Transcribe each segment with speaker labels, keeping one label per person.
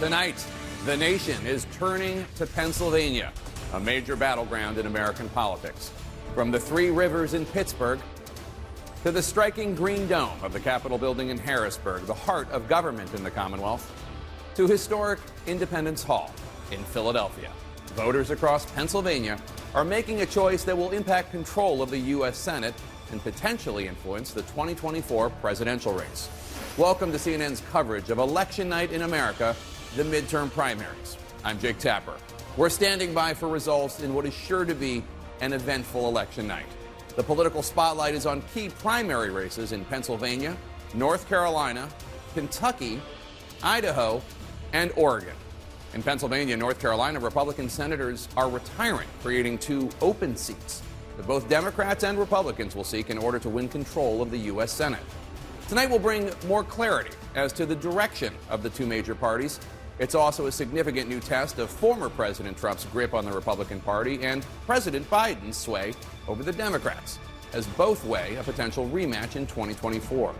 Speaker 1: Tonight, the nation is turning to Pennsylvania, a major battleground in American politics. From the Three Rivers in Pittsburgh to the striking green dome of the Capitol building in Harrisburg, the heart of government in the Commonwealth, to historic Independence Hall in Philadelphia. Voters across Pennsylvania are making a choice that will impact control of the U.S. Senate and potentially influence the 2024 presidential race. Welcome to CNN's coverage of election night in America, the midterm primaries. I'm Jake Tapper. We're standing by for results in what is sure to be an eventful election night. The political spotlight is on key primary races in Pennsylvania, North Carolina, Kentucky, Idaho, and Oregon. In Pennsylvania, North Carolina, Republican senators are retiring, creating two open seats that both Democrats and Republicans will seek in order to win control of the U.S. Senate. Tonight will bring more clarity as to the direction of the two major parties. It's also a significant new test of former President Trump's grip on the Republican Party and President Biden's sway over the Democrats, as both weigh a potential rematch in 2024.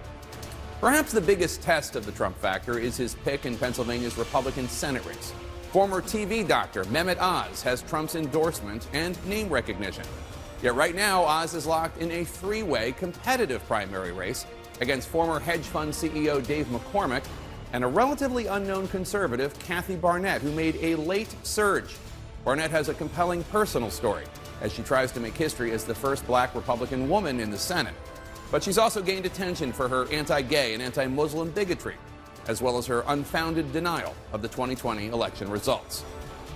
Speaker 1: Perhaps the biggest test of the Trump factor is his pick in Pennsylvania's Republican Senate race. Former TV doctor Mehmet Oz has Trump's endorsement and name recognition. Yet right now, Oz is locked in a three-way competitive primary race against former hedge fund CEO Dave McCormick and a relatively unknown conservative, Kathy Barnett, who made a late surge. Barnett has a compelling personal story as she tries to make history as the first black Republican woman in the Senate. But she's also gained attention for her anti-gay and anti-Muslim bigotry, as well as her unfounded denial of the 2020 election results.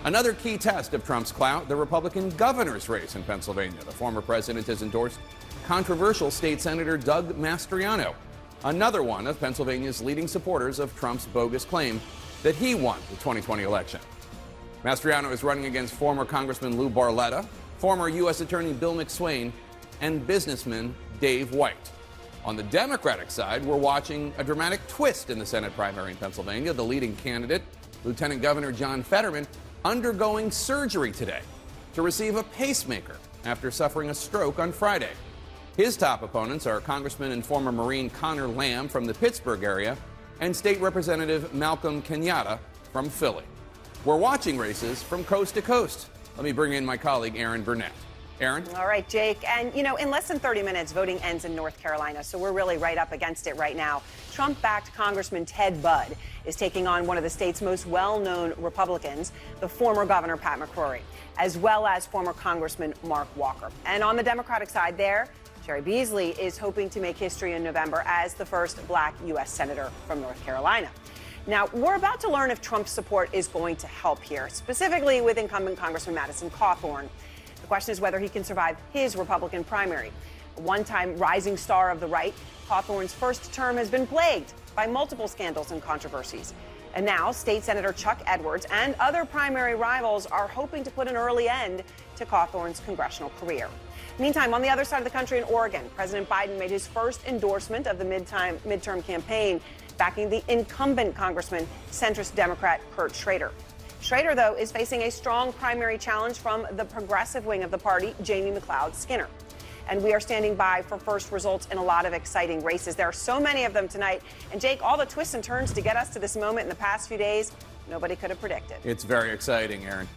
Speaker 1: Another key test of Trump's clout, the Republican governor's race in Pennsylvania. The former president has endorsed controversial state senator Doug Mastriano, another one of Pennsylvania's leading supporters of Trump's bogus claim that he won the 2020 election. Mastriano is running against former Congressman Lou Barletta, former U.S. Attorney Bill McSwain, and businessman Dave White. On the Democratic side, we're watching a dramatic twist in the Senate primary in Pennsylvania. The leading candidate, Lieutenant Governor John Fetterman, undergoing surgery today to receive a pacemaker after suffering a stroke on Friday. His top opponents are Congressman and former Marine Connor Lamb from the Pittsburgh area and State Representative Malcolm Kenyatta from Philly. We're watching races from coast to coast. Let me bring in my colleague, Aaron Burnett. Aaron?
Speaker 2: All right, Jake. And, in less than 30 minutes, voting ends in North Carolina, so we're really right up against it right now. Trump-backed Congressman Ted Budd is taking on one of the state's most well-known Republicans, the former Governor Pat McCrory, as well as former Congressman Mark Walker. And on the Democratic side there, Cheri Beasley is hoping to make history in November as the first black U.S. Senator from North Carolina. Now, we're about to learn if Trump's support is going to help here, specifically with incumbent Congressman Madison Cawthorn. The question is whether he can survive his Republican primary. A one-time rising star of the right, Cawthorn's first term has been plagued by multiple scandals and controversies. And now, State Senator Chuck Edwards and other primary rivals are hoping to put an early end to Cawthorn's congressional career. Meantime, on the other side of the country in Oregon, President Biden made his first endorsement of the midterm campaign, backing the incumbent Congressman, centrist Democrat Kurt Schrader. Schrader, though, is facing a strong primary challenge from the progressive wing of the party, Jamie McLeod Skinner. And we are standing by for first results in a lot of exciting races. There are so many of them tonight. And, Jake, all the twists and turns to get us to this moment in the past few days, nobody could have predicted.
Speaker 1: It's very exciting, Aaron.